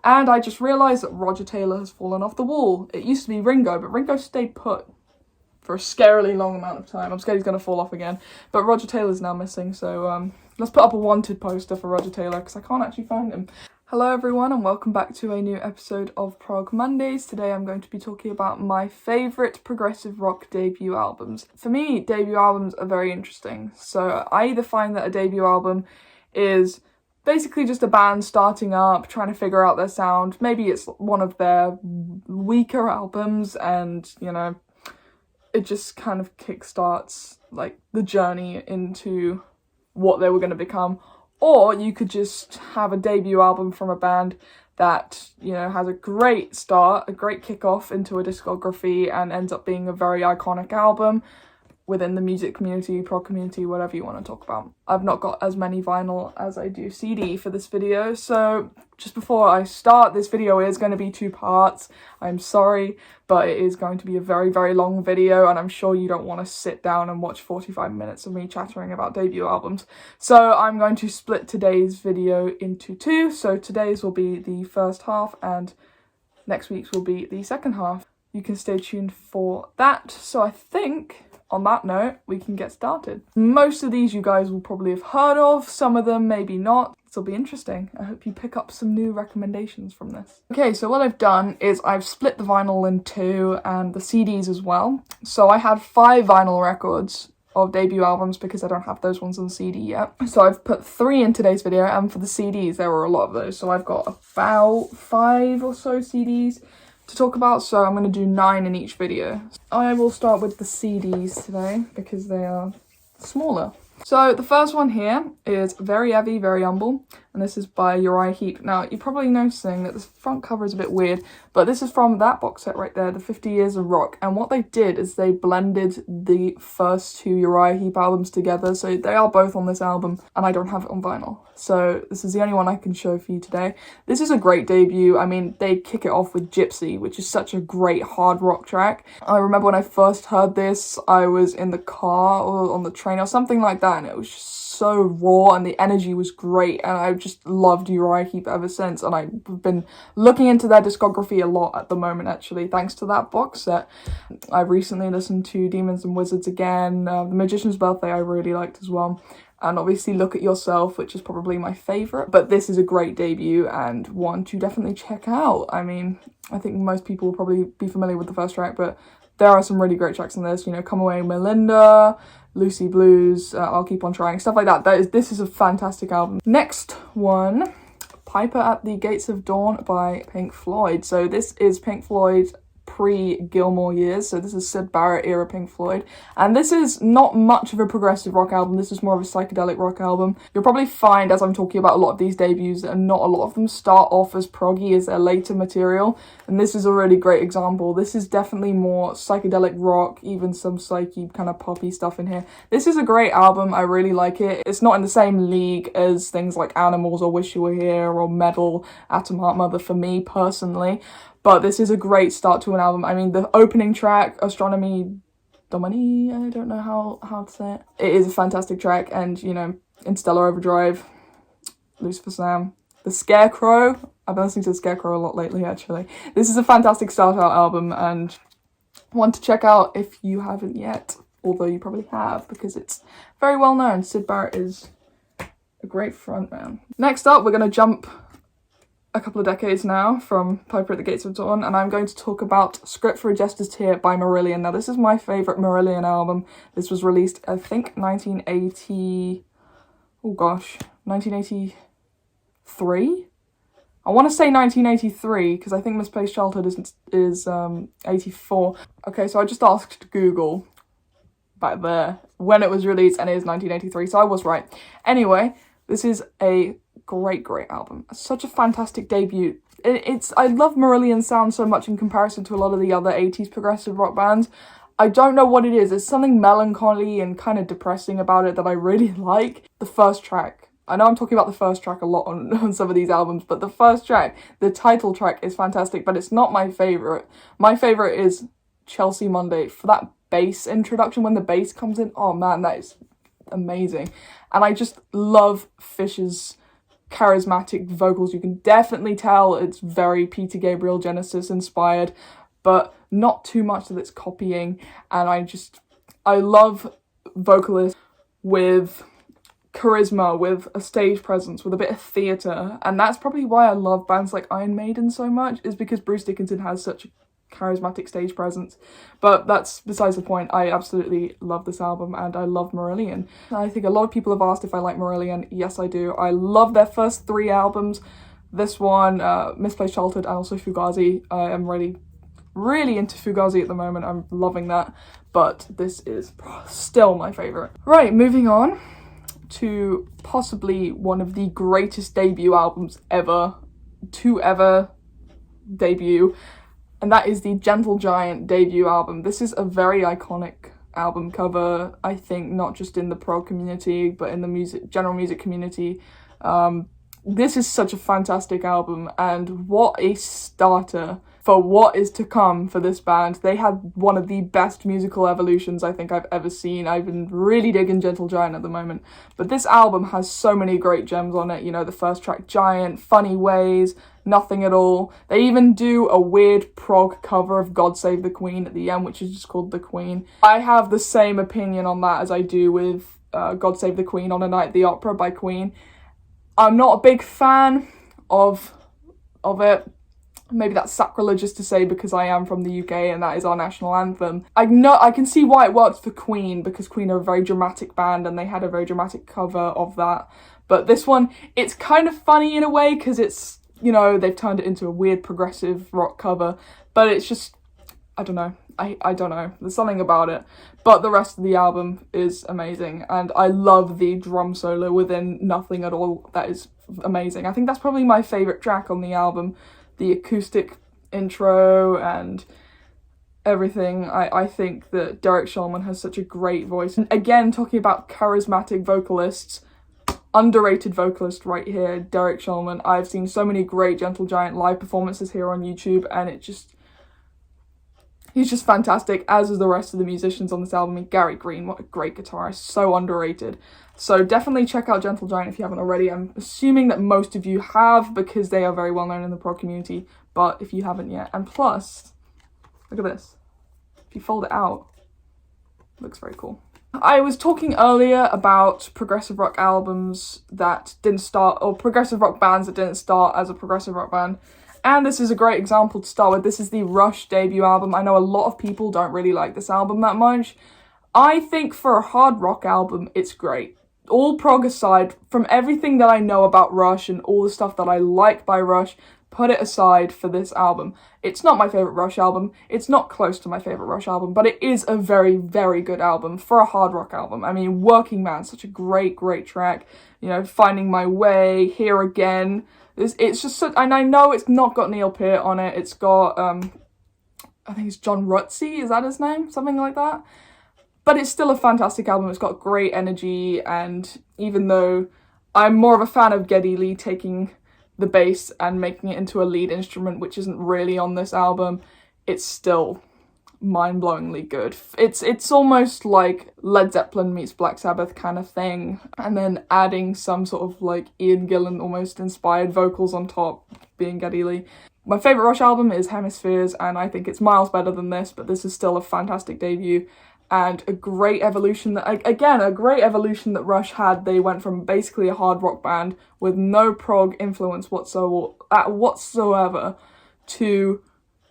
And I just realised that Roger Taylor has fallen off the wall. It used to be Ringo, but Ringo stayed put for a scarily long amount of time. I'm scared he's going to fall off again. But Roger Taylor's now missing, so let's put up a wanted poster for Roger Taylor, because I can't actually find him. Hello everyone, and welcome back to a new episode of Prog Mondays. Today I'm going to be talking about my favourite progressive rock debut albums. For me, debut albums are very interesting. So I either find that a debut album is basically just a band starting up, trying to figure out their sound. Maybe it's one of their weaker albums and, you know, it just kind of kickstarts like the journey into what they were going to become. Or you could just have a debut album from a band that, you know, has a great start, a great kickoff into a discography and ends up being a very iconic album within the music community, prog community, whatever you want to talk about. I've not got as many vinyl as I do CD for this video, so just before I start, this video is going to be 2 parts. I'm sorry, but it is going to be a very, very long video, and I'm sure you don't want to sit down and watch 45 minutes of me chattering about debut albums. So I'm going to split today's video into 2, so today's will be the first half, and next week's will be the second half. You can stay tuned for that. So I think, on that note, we can get started. Most of these you guys will probably have heard of, some of them maybe not. This will be interesting. I hope you pick up some new recommendations from this. Okay, so what I've done is I've split the vinyl in 2 and the CDs as well. So I had 5 vinyl records of debut albums because I don't have those ones on CD yet. So I've put 3 in today's video, and for the CDs there were a lot of those. So I've got about 5 or so CDs to talk about, so I'm going to do 9 in each video. I will start with the CDs today because they are smaller. So the first one here is Very Heavy, Very Humble, and this is by Uriah Heep. Now, you're probably noticing that this front cover is a bit weird, but this is from that box set right there, the 50 Years of Rock, and what they did is they blended the first 2 Uriah Heep albums together, so they are both on this album, and I don't have it on vinyl. So this is the only one I can show for you today. This is a great debut. I mean, they kick it off with Gypsy, which is such a great hard rock track. I remember when I first heard this, I was in the car or on the train or something like that, and it was just so raw and the energy was great, and I've just loved Uriah Heep ever since, and I've been looking into their discography a lot at the moment, actually, thanks to that box set. I've recently listened to Demons and Wizards again, The Magician's Birthday I really liked as well, and obviously Look at Yourself, which is probably my favourite, but this is a great debut and one to definitely check out. I mean, I think most people will probably be familiar with the first track, but there are some really great tracks on this, you know, Come Away Melinda, Lucy Blues, I'll Keep On Trying, stuff like that. This is a fantastic album. Next one, Piper at the Gates of Dawn by Pink Floyd. So this is Pink Floyd pre-Gilmore years, so this is Syd Barrett era Pink Floyd, and this is not much of a progressive rock album. This is more of a psychedelic rock album. You'll probably find, as I'm talking about a lot of these debuts, that not a lot of them start off as proggy as their later material, and this is a really great example. This is definitely more psychedelic rock, even some psyche kind of poppy stuff in here. This is a great album. I really like it. It's not in the same league as things like Animals or Wish You Were Here or Metal, Atom Heart Mother for me personally, but this is a great start to an album. I mean, the opening track, Astronomy Domini, I don't know how to say it. It is a fantastic track, and, you know, Interstellar Overdrive, Lucifer Sam, The Scarecrow. I've been listening to The Scarecrow a lot lately, actually. This is a fantastic start-out album, and one to check out if you haven't yet, although you probably have, because it's very well known. Syd Barrett is a great frontman. Next up, we're going to jump a couple of decades now from Piper at the Gates of Dawn, and I'm going to talk about Script for a Jester's Tear by Marillion. Now, this is my favourite Marillion album. This was released, I think, 1983? I want to say 1983, because I think Misplaced Childhood is 84. Okay, so I just asked Google back there when it was released, and it is 1983, so I was right. Anyway, this is a great album. Such a fantastic debut. I love Marillion's sound so much in comparison to a lot of the other 80s progressive rock bands. I don't know what it is. There's something melancholy and kind of depressing about it that I really like. The first track. I know I'm talking about the first track a lot on some of these albums, but the first track, the title track, is fantastic, but it's not my favourite. My favourite is Chelsea Monday. For that bass introduction, when the bass comes in, oh man, that is amazing. And I just love Fisher's charismatic vocals. You can definitely tell it's very Peter Gabriel Genesis inspired, but not too much that it's copying. And I love vocalists with charisma, with a stage presence, with a bit of theatre, and that's probably why I love bands like Iron Maiden so much, is because Bruce Dickinson has such a charismatic stage presence. But that's besides the point. I absolutely love this album, and I love Marillion. I think a lot of people have asked if I like Marillion. Yes, I do. I love their first 3 albums. This one, Misplaced Childhood, and also Fugazi. I am really into Fugazi at the moment. I'm loving that, but this is still my favourite. Right, moving on to possibly one of the greatest debut albums ever to ever debut, and that is the Gentle Giant debut album. This is a very iconic album cover, I think, not just in the prog community, but in the general music community. This is such a fantastic album, and what a starter for what is to come for this band. They had one of the best musical evolutions I think I've ever seen. I've been really digging Gentle Giant at the moment, but this album has so many great gems on it. You know, the first track, Giant, Funny Ways, Nothing at All. They even do a weird prog cover of God Save the Queen at the end, which is just called The Queen. I have the same opinion on that as I do with God Save the Queen on a Night at the Opera by Queen. I'm not a big fan of it. Maybe that's sacrilegious to say because I am from the UK and that is our national anthem. I can see why it works for Queen, because Queen are a very dramatic band and they had a very dramatic cover of that. But this one, it's kind of funny in a way because it's, you know, they've turned it into a weird progressive rock cover, but it's just, I don't know. I don't know. There's something about it. But the rest of the album is amazing, and I love the drum solo within Nothing at All. That is amazing. I think that's probably my favourite track on the album. The acoustic intro and everything. I think that Derek Shulman has such a great voice. And again, talking about charismatic vocalists, underrated vocalist right here, Derek Shulman. I've seen so many great Gentle Giant live performances here on YouTube, and he's just fantastic, as is the rest of the musicians on this album. Gary Green, what a great guitarist, so underrated. So definitely check out Gentle Giant if you haven't already. I'm assuming that most of you have, because they are very well known in the prog community, but if you haven't yet. And plus, look at this. If you fold it out, it looks very cool. I was talking earlier about progressive rock albums that didn't start, or progressive rock bands that didn't start as a progressive rock band. And this is a great example to start with. This is the Rush debut album. I know a lot of people don't really like this album that much. I think for a hard rock album, it's great. All prog aside, from everything that I know about Rush and all the stuff that I like by Rush, put it aside for this album. It's not my favourite Rush album. It's not close to my favourite Rush album, but it is a very, very good album for a hard rock album. I mean, Working Man, such a great, great track. You know, Finding My Way, Here Again. It's just so, and I know it's not got Neil Peart on it. It's got, I think it's John Rutsey, is that his name? Something like that. But it's still a fantastic album. It's got great energy, and even though I'm more of a fan of Geddy Lee taking the bass and making it into a lead instrument, which isn't really on this album, it's still mind-blowingly good. It's almost like Led Zeppelin meets Black Sabbath kind of thing, and then adding some sort of like Ian Gillan almost inspired vocals on top, being Geddy Lee. My favourite Rush album is Hemispheres, and I think it's miles better than this, but this is still a fantastic debut. And a great evolution that Rush had. They went from basically a hard rock band with no prog influence whatsoever to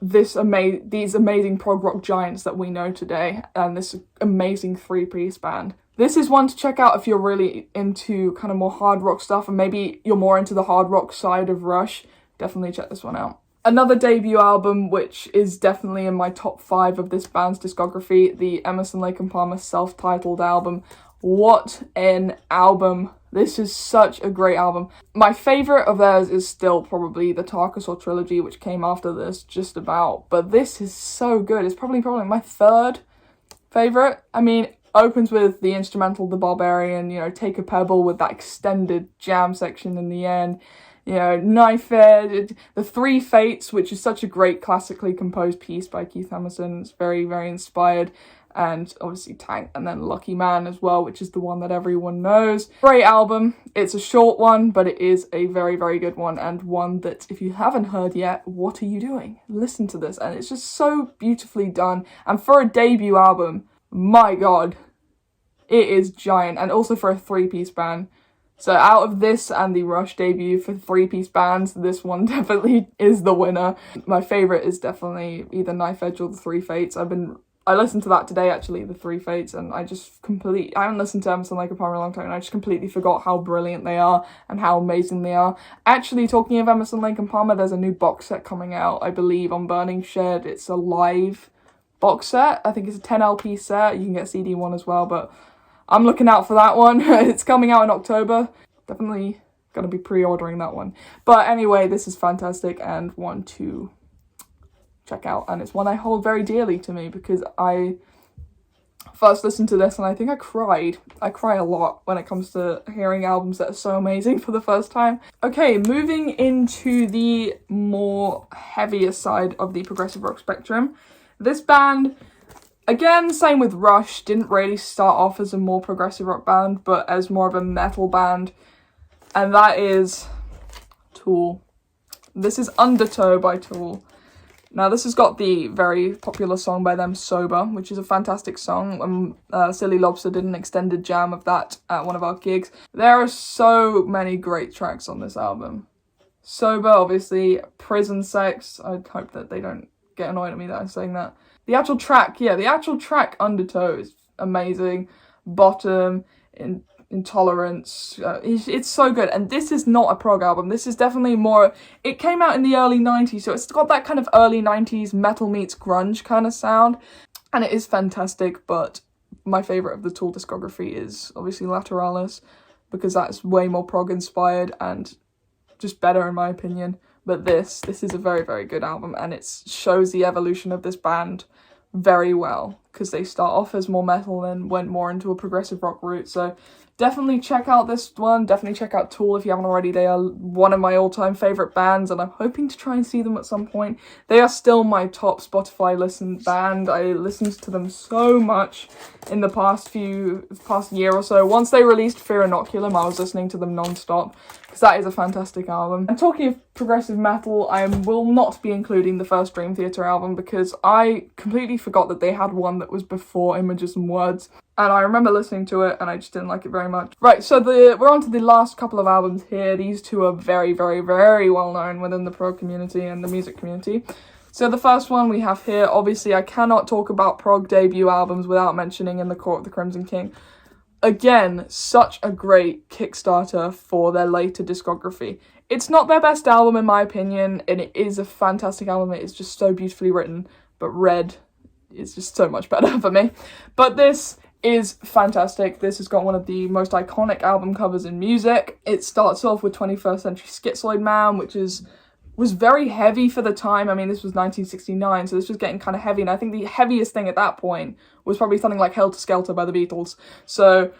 these amazing prog rock giants that we know today, and this amazing 3-piece band. This is one to check out if you're really into kind of more hard rock stuff, and maybe you're more into the hard rock side of Rush. Definitely check this one out. Another debut album, which is definitely in my top 5 of this band's discography, the Emerson, Lake and Palmer self-titled album. What an album. This is such a great album. My favourite of theirs is still probably the Tarkasaur trilogy, which came after this, just about. But this is so good. It's probably my 3rd favourite. I mean, opens with the instrumental The Barbarian, you know, Take a Pebble with that extended jam section in the end. You know, Knife Edge, The Three Fates, which is such a great classically composed piece by Keith Emerson. It's very, very inspired. and obviously Tank, and then Lucky Man as well, which is the one that everyone knows. Great album. It's a short one, but it is a very, very good one, and one that if you haven't heard yet, what are you doing? Listen to this, and it's just so beautifully done. And for a debut album, my god, it is giant. And also for a 3-piece band. So out of this and the Rush debut for 3-piece bands, this one definitely is the winner. My favourite is definitely either Knife Edge or The Three Fates. I listened to that today, actually, The Three Fates, and I haven't listened to Emerson, Lake and Palmer in a long time, and I just completely forgot how brilliant they are and how amazing they are. Actually, talking of Emerson, Lake and Palmer, there's a new box set coming out, I believe, on Burning Shed. It's a live box set. I think it's a 10 LP set. You can get CD one as well, but I'm looking out for that one. It's coming out in October. Definitely gonna be pre-ordering that one. But anyway, this is fantastic and one to check out, and it's one I hold very dearly to me because I first listened to this and I think I cried. I cry a lot when it comes to hearing albums that are so amazing for the first time. Okay, moving into the more heavier side of the progressive rock spectrum. This band, again, same with Rush, didn't really start off as a more progressive rock band, but as more of a metal band, and that is Tool. This is Undertow by Tool. Now, this has got the very popular song by them, Sober, which is a fantastic song. Silly Lobster did an extended jam of that at one of our gigs. There are so many great tracks on this album. Sober, obviously, Prison Sex. I hope that they don't get annoyed at me that I'm saying that. The actual track, Undertow is amazing. Bottom, Intolerance, it's so good. And this is not a prog album. This is definitely more, it came out in the early 90s, so it's got that kind of early 90s metal meets grunge kind of sound, and it is fantastic. But my favourite of the Tool discography is obviously Lateralis, because that's way more prog inspired and just better in my opinion. But this is a very, very good album, and it shows the evolution of this band very well, because they start off as more metal and went more into a progressive rock route. So definitely check out this one. Definitely check out Tool if you haven't already. They are one of my all-time favourite bands, and I'm hoping to try and see them at some point. They are still my top Spotify listened band. I listened to them so much in the past year or so. Once they released Fear Inoculum, I was listening to them non-stop, because that is a fantastic album. And talking of progressive metal, I will not be including the first Dream Theater album, because I completely forgot that they had one that was before Images and Words. And I remember listening to it, and I just didn't like it very much. Right, so we're on to the last couple of albums here. These two are very, very, very well known within the prog community and the music community. So the first one we have here, obviously I cannot talk about prog debut albums without mentioning In the Court of the Crimson King. Again, such a great Kickstarter for their later discography. It's not their best album in my opinion, and it is a fantastic album. It is just so beautifully written, but Red is just so much better for me. But this is fantastic. This has got one of the most iconic album covers in music. It starts off with 21st Century Schizoid Man, which was very heavy for the time. I mean, this was 1969, so this was getting kind of heavy, and I think the heaviest thing at that point was probably something like Helter Skelter by the Beatles. So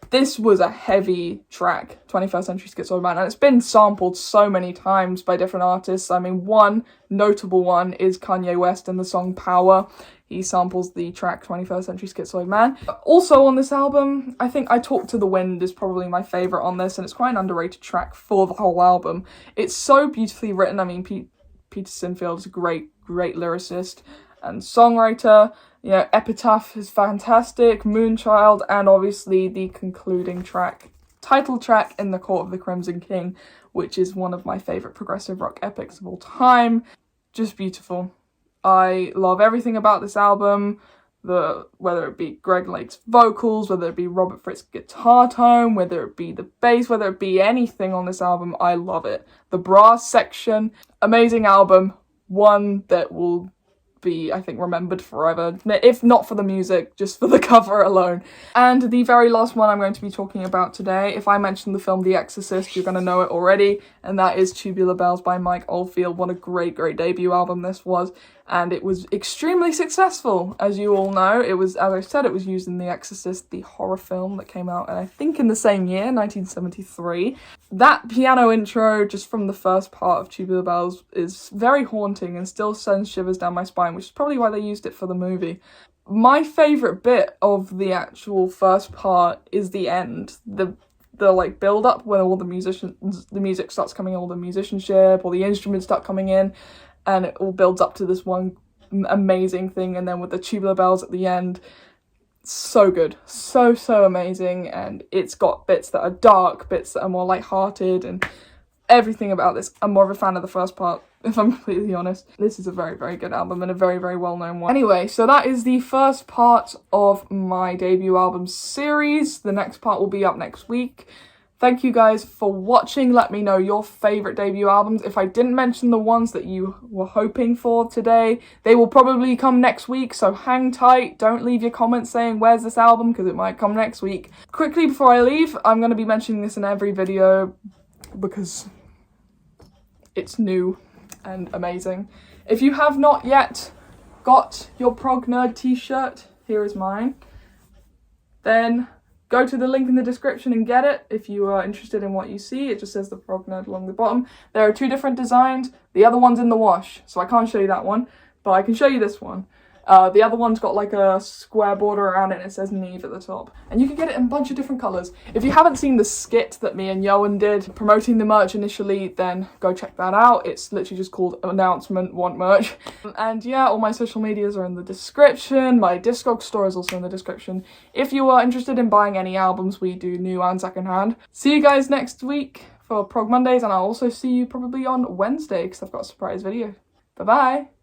this was a heavy track, 21st Century Schizoid Man, and it's been sampled so many times by different artists. I mean, one notable one is Kanye West in the song Power. He samples the track 21st Century Schizoid Man. Also on this album, I think I Talk to the Wind is probably my favourite on this, and it's quite an underrated track for the whole album. It's so beautifully written. I mean, Peter Sinfield is a great lyricist and songwriter. You know, Epitaph is fantastic, Moonchild, and obviously the concluding track, title track, In the Court of the Crimson King, which is one of my favourite progressive rock epics of all time. Just beautiful. I love everything about this album, whether it be Greg Lake's vocals, whether it be Robert Fritz's guitar tone, whether it be the bass, whether it be anything on this album, I love it. The brass section, amazing album, one that will be, I think, remembered forever, if not for the music, just for the cover alone. And the very last one I'm going to be talking about today, if I mention the film The Exorcist, you're going to know it already, and that is Tubular Bells by Mike Oldfield. What a great debut album this was, and it was extremely successful, as you all know. It was, as I said, it was used in The Exorcist, the horror film that came out, and I think in the same year, 1973. That piano intro, just from the first part of Tubular Bells, is very haunting and still sends shivers down my spine, which is probably why they used it for the movie. My favourite bit of the actual first part is the end. The like build up when all the music starts coming, all the musicianship, all the instruments start coming in, and it all builds up to this one amazing thing, and then with the tubular bells at the end. So good, so amazing. And it's got bits that are dark, bits that are more light-hearted, and everything about this. I'm more of a fan of the first part, if I'm completely honest. This is a very good album, and a very well-known one. Anyway, so that is the first part of my debut album series. The next part will be up next week. Thank you guys for watching. Let me know your favourite debut albums. If I didn't mention the ones that you were hoping for today, they will probably come next week, so hang tight. Don't leave your comments saying, where's this album, because it might come next week. Quickly before I leave, I'm going to be mentioning this in every video because it's new and amazing. If you have not yet got your Prog Nerd t-shirt, here is mine, then go to the link in the description and get it if you are interested in what you see. It just says the Prog Nerd along the bottom. There are 2 different designs. The other one's in the wash, so I can't show you that one, but I can show you this one. The other one's got like a square border around it and it says Neve at the top. And you can get it in a bunch of different colours. If you haven't seen the skit that me and Yoan did promoting the merch initially, then go check that out. It's literally just called Announcement Want Merch. And yeah, all my social medias are in the description. My Discog store is also in the description. If you are interested in buying any albums, we do new and second hand. See you guys next week for Prog Mondays, and I'll also see you probably on Wednesday because I've got a surprise video. Bye bye!